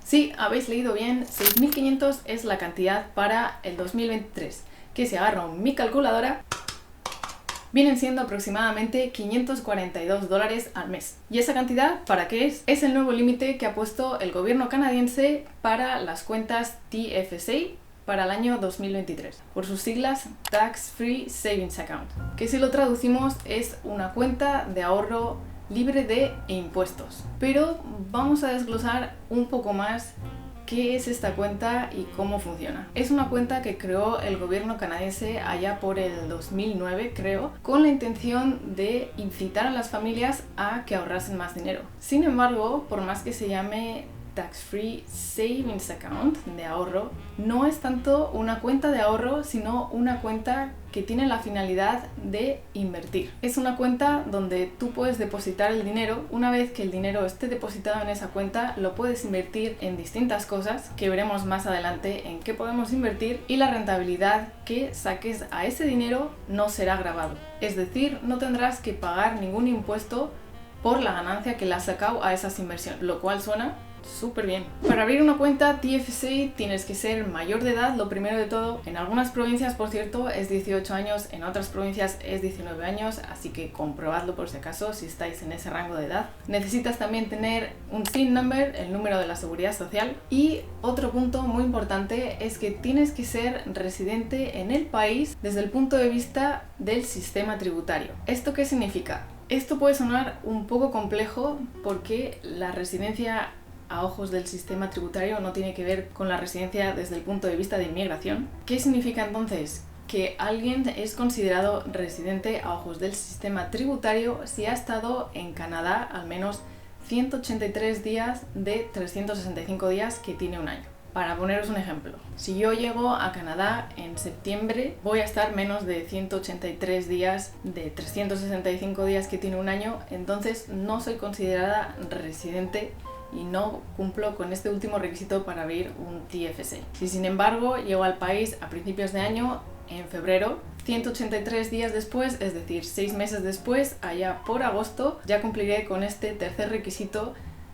Sí, habéis leído bien, 6.500 es la cantidad para el 2023, que si agarro mi calculadora, vienen siendo aproximadamente $542 al mes. ¿Y esa cantidad para qué es? Es el nuevo límite que ha puesto el gobierno canadiense para las cuentas TFSA para el año 2023, por sus siglas Tax Free Savings Account, que si lo traducimos es una cuenta de ahorro libre de impuestos. Pero vamos a desglosar un poco más qué es esta cuenta y cómo funciona. Es una cuenta que creó el gobierno canadiense allá por el 2009, creo, con la intención de incitar a las familias a que ahorrasen más dinero. Sin embargo, por más que se llame Tax Free Savings Account, de ahorro, no es tanto una cuenta de ahorro, sino una cuenta que tiene la finalidad de invertir. Es una cuenta donde tú puedes depositar el dinero. Una vez que el dinero esté depositado en esa cuenta, lo puedes invertir en distintas cosas, que veremos más adelante en qué podemos invertir, y la rentabilidad que saques a ese dinero no será gravado. Es decir, no tendrás que pagar ningún impuesto por la ganancia que le has sacado a esas inversiones, lo cual suena súper bien. Para abrir una cuenta TFSA tienes que ser mayor de edad, lo primero de todo. En algunas provincias, por cierto, es 18 años, en otras provincias es 19 años, así que comprobadlo por si acaso si estáis en ese rango de edad. Necesitas también tener un TIN number, el número de la seguridad social. Y otro punto muy importante es que tienes que ser residente en el país desde el punto de vista del sistema tributario. ¿Esto qué significa? Esto puede sonar un poco complejo porque la residencia a ojos del sistema tributario no tiene que ver con la residencia desde el punto de vista de inmigración. ¿Qué significa entonces? Que alguien es considerado residente a ojos del sistema tributario si ha estado en Canadá al menos 183 días de 365 días que tiene un año. Para poneros un ejemplo, si yo llego a Canadá en septiembre, voy a estar menos de 183 días de 365 días que tiene un año, entonces no soy considerada residente y no cumplo con este último requisito para abrir un TFSA. Si sin embargo llego al país a principios de año, en febrero, 183 días después, es decir, 6 meses después, allá por agosto, ya cumpliré con este tercer requisito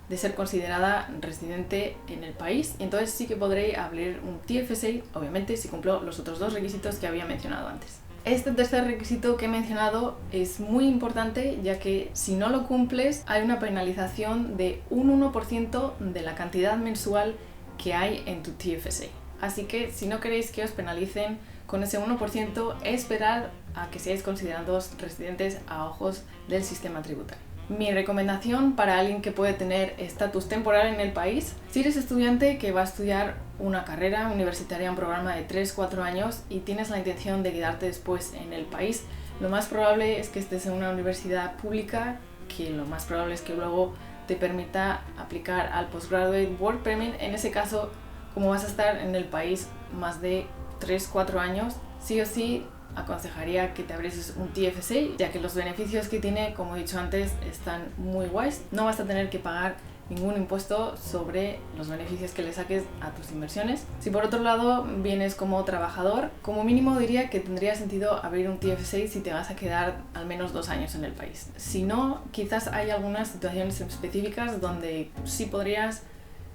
de ser considerada residente en el país, y entonces sí que podré abrir un TFSA, obviamente si cumplo los otros dos requisitos que había mencionado antes. Este tercer requisito que he mencionado es muy importante, ya que si no lo cumples hay una penalización de un 1% de la cantidad mensual que hay en tu TFSA. Así que si no queréis que os penalicen con ese 1%, esperad a que seáis considerados residentes a ojos del sistema tributario. Mi recomendación para alguien que puede tener estatus temporal en el país: si eres estudiante que va a estudiar una carrera universitaria, un programa de 3-4 años y tienes la intención de quedarte después en el país, lo más probable es que estés en una universidad pública, que lo más probable es que luego te permita aplicar al Postgraduate Work Permit. En ese caso, como vas a estar en el país más de 3-4 años, sí o sí aconsejaría que te abrieses un TFSA, ya que los beneficios que tiene, como he dicho antes, están muy guays. No vas a tener que pagar ningún impuesto sobre los beneficios que le saques a tus inversiones. Si por otro lado vienes como trabajador, como mínimo diría que tendría sentido abrir un TFSA si te vas a quedar al menos 2 años en el país. Si no, quizás hay algunas situaciones específicas donde sí podrías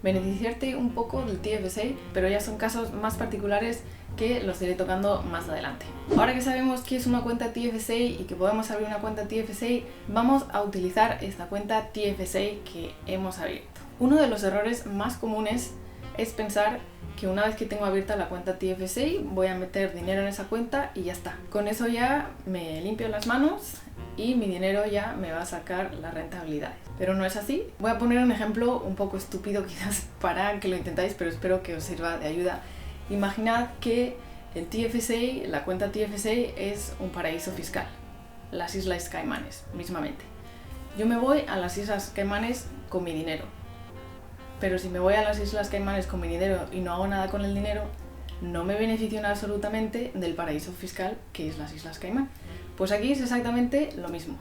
beneficiarte un poco del TFSA, pero ya son casos más particulares que los iré tocando más adelante. Ahora que sabemos qué es una cuenta TFSA y que podemos abrir una cuenta TFSA, vamos a utilizar esta cuenta TFSA que hemos abierto. Uno de los errores más comunes es pensar que una vez que tengo abierta la cuenta TFSA voy a meter dinero en esa cuenta y ya está. Con eso ya me limpio las manos y mi dinero ya me va a sacar las rentabilidades. Pero no es así. Voy a poner un ejemplo un poco estúpido quizás para que lo intentáis, pero espero que os sirva de ayuda. Imaginad que el TFSA, la cuenta TFSA, es un paraíso fiscal, las Islas Caimanes, mismamente. Yo me voy a las Islas Caimanes con mi dinero, pero si me voy a las Islas Caimanes con mi dinero y no hago nada con el dinero, no me beneficio absolutamente del paraíso fiscal que es las Islas Caimán. Pues aquí es exactamente lo mismo.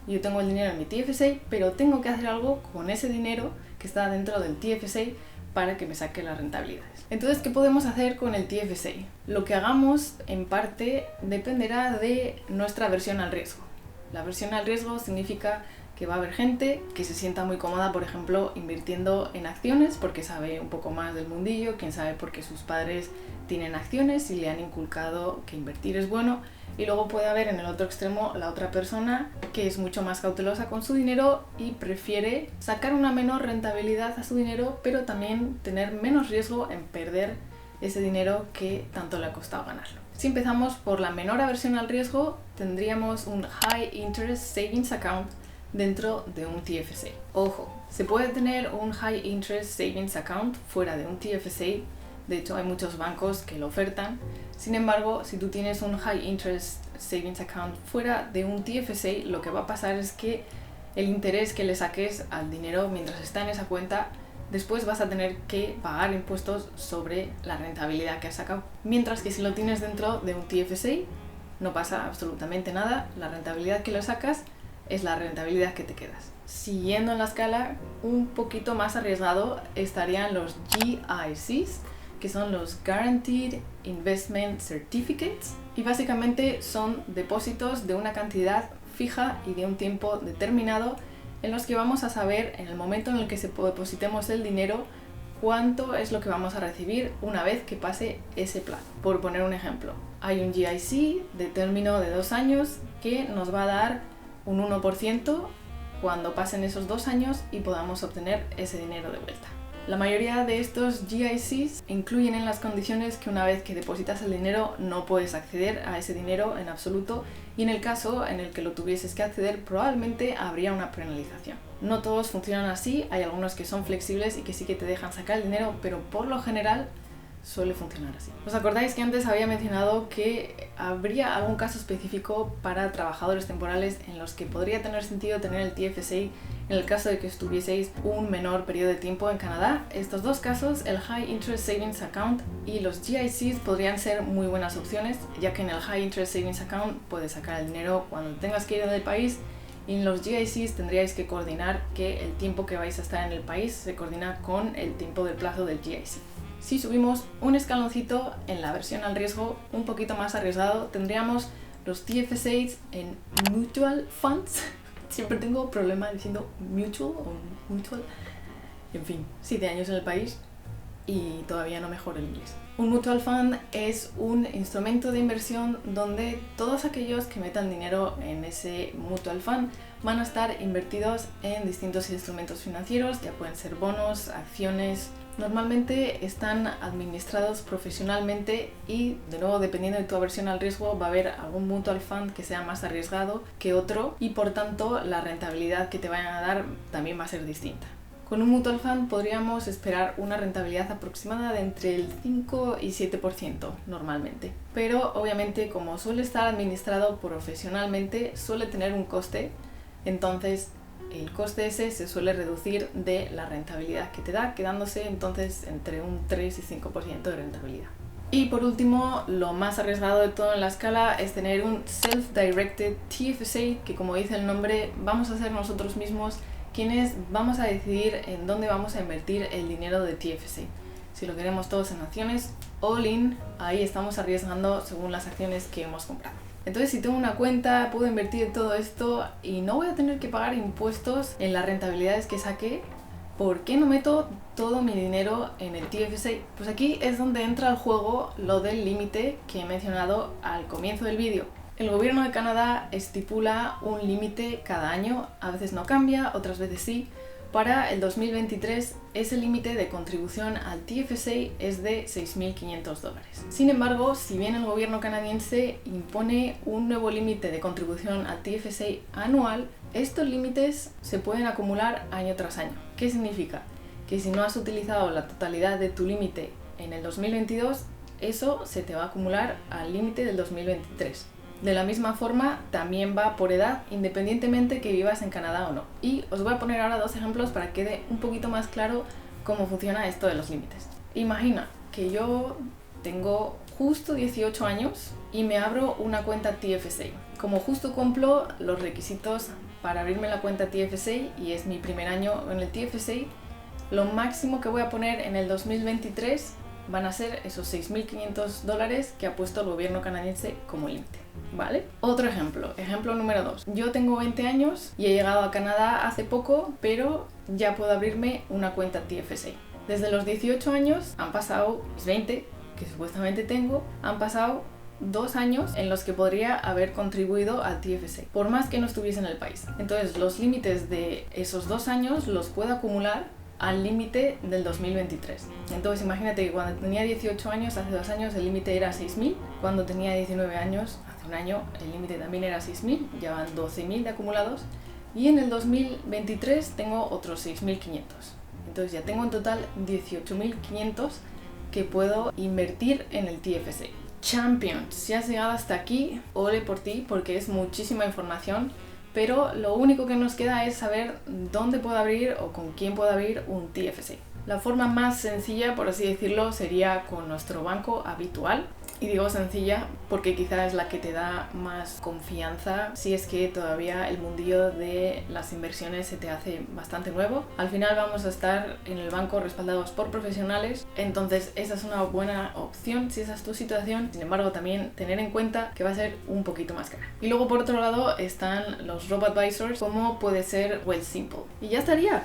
Yo tengo el dinero en mi TFSA, pero tengo que hacer algo con ese dinero que está dentro del TFSA para que me saque las rentabilidades. Entonces, ¿qué podemos hacer con el TFSA? Lo que hagamos, en parte, dependerá de nuestra aversión al riesgo. La aversión al riesgo significa que va a haber gente que se sienta muy cómoda, por ejemplo, invirtiendo en acciones porque sabe un poco más del mundillo, quién sabe porque sus padres tienen acciones y le han inculcado que invertir es bueno. Y luego puede haber en el otro extremo la otra persona que es mucho más cautelosa con su dinero y prefiere sacar una menor rentabilidad a su dinero, pero también tener menos riesgo en perder ese dinero que tanto le ha costado ganarlo. Si empezamos por la menor aversión al riesgo, tendríamos un High Interest Savings Account dentro de un TFSA. Ojo, se puede tener un High Interest Savings Account fuera de un TFSA, de hecho hay muchos bancos que lo ofertan. Sin embargo, si tú tienes un High Interest Savings Account fuera de un TFSA, lo que va a pasar es que el interés que le saques al dinero mientras está en esa cuenta, después vas a tener que pagar impuestos sobre la rentabilidad que has sacado. Mientras que si lo tienes dentro de un TFSA, no pasa absolutamente nada, la rentabilidad que le sacas es la rentabilidad que te quedas. Siguiendo en la escala, un poquito más arriesgado estarían los GICs, que son los Guaranteed Investment Certificates, y básicamente son depósitos de una cantidad fija y de un tiempo determinado en los que vamos a saber en el momento en el que depositemos el dinero cuánto es lo que vamos a recibir una vez que pase ese plazo. Por poner un ejemplo, hay un GIC de término de 2 años que nos va a dar un 1% cuando pasen esos 2 años y podamos obtener ese dinero de vuelta. La mayoría de estos GICs incluyen en las condiciones que una vez que depositas el dinero no puedes acceder a ese dinero en absoluto, y en el caso en el que lo tuvieses que acceder probablemente habría una penalización. No todos funcionan así, hay algunos que son flexibles y que sí que te dejan sacar el dinero, pero por lo general suele funcionar así. ¿Os acordáis que antes había mencionado que habría algún caso específico para trabajadores temporales en los que podría tener sentido tener el TFSA en el caso de que estuvieseis un menor periodo de tiempo en Canadá? Estos dos casos, el High Interest Savings Account y los GICs, podrían ser muy buenas opciones, ya que en el High Interest Savings Account puedes sacar el dinero cuando tengas que ir del país, y en los GICs tendríais que coordinar que el tiempo que vais a estar en el país se coordina con el tiempo del plazo del GIC. Si subimos un escaloncito en la aversión al riesgo, un poquito más arriesgado, tendríamos los TFSAs en Mutual Funds. Siempre tengo problema diciendo mutual o mutual. En fin, 7 años en el país y todavía no mejoro el inglés. Un mutual fund es un instrumento de inversión donde todos aquellos que metan dinero en ese mutual fund van a estar invertidos en distintos instrumentos financieros, ya pueden ser bonos, acciones. Normalmente están administrados profesionalmente y, de nuevo, dependiendo de tu aversión al riesgo, va a haber algún mutual fund que sea más arriesgado que otro y, por tanto, la rentabilidad que te vayan a dar también va a ser distinta. Con un mutual fund podríamos esperar una rentabilidad aproximada de entre el 5 y 7% normalmente. Pero, obviamente, como suele estar administrado profesionalmente, suele tener un coste, entonces el coste ese se suele reducir de la rentabilidad que te da, quedándose entonces entre un 3 y 5% de rentabilidad. Y por último, lo más arriesgado de todo en la escala es tener un Self-Directed TFSA, que, como dice el nombre, vamos a ser nosotros mismos quienes vamos a decidir en dónde vamos a invertir el dinero de TFSA. Si lo queremos todos en acciones, all in, ahí estamos arriesgando según las acciones que hemos comprado. Entonces, si tengo una cuenta, puedo invertir todo esto y no voy a tener que pagar impuestos en las rentabilidades que saqué, ¿por qué no meto todo mi dinero en el TFSA? Pues aquí es donde entra al juego lo del límite que he mencionado al comienzo del vídeo. El gobierno de Canadá estipula un límite cada año, a veces no cambia, otras veces sí. Para el 2023, ese límite de contribución al TFSA es de $6.500. Sin embargo, si bien el gobierno canadiense impone un nuevo límite de contribución al TFSA anual, estos límites se pueden acumular año tras año. ¿Qué significa? Que si no has utilizado la totalidad de tu límite en el 2022, eso se te va a acumular al límite del 2023. De la misma forma, también va por edad, independientemente que vivas en Canadá o no. Y os voy a poner ahora 2 ejemplos para que quede un poquito más claro cómo funciona esto de los límites. Imagina que yo tengo justo 18 años y me abro una cuenta TFSA. Como justo cumplo los requisitos para abrirme la cuenta TFSA y es mi primer año en el TFSA, lo máximo que voy a poner en el 2023 van a ser esos $6.500 que ha puesto el gobierno canadiense como límite, ¿vale? Otro ejemplo número 2. Yo tengo 20 años y he llegado a Canadá hace poco, pero ya puedo abrirme una cuenta TFSA. Desde los 18 años han pasado, mis 20, que supuestamente tengo, han pasado 2 años en los que podría haber contribuido al TFSA, por más que no estuviese en el país. Entonces los límites de esos 2 años los puedo acumular al límite del 2023. Entonces imagínate que cuando tenía 18 años, hace 2 años, el límite era 6.000. Cuando tenía 19 años, hace un año, el límite también era 6.000. Ya van 12.000 de acumulados. Y en el 2023 tengo otros 6.500. Entonces ya tengo en total 18.500 que puedo invertir en el TFSA. Champions, si has llegado hasta aquí, ole por ti, porque es muchísima información. Pero lo único que nos queda es saber dónde puedo abrir o con quién puedo abrir un TFSA. La forma más sencilla, por así decirlo, sería con nuestro banco habitual. Y digo sencilla porque quizá es la que te da más confianza si es que todavía el mundillo de las inversiones se te hace bastante nuevo. Al final vamos a estar en el banco respaldados por profesionales, entonces esa es una buena opción si esa es tu situación. Sin embargo, también tener en cuenta que va a ser un poquito más cara. Y luego por otro lado están los robo-advisors, como puede ser Wealthsimple. Y ya estaría.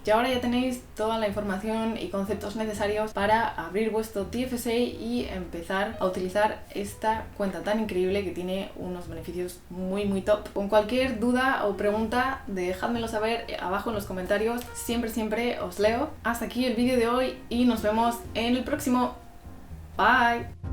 Y ahora ya tenéis toda la información y conceptos necesarios para abrir vuestro TFSA y empezar a utilizar esta cuenta tan increíble que tiene unos beneficios muy top. Con cualquier duda o pregunta, dejádmelo saber abajo en los comentarios. Siempre os leo. Hasta aquí el vídeo de hoy y nos vemos en el próximo. Bye.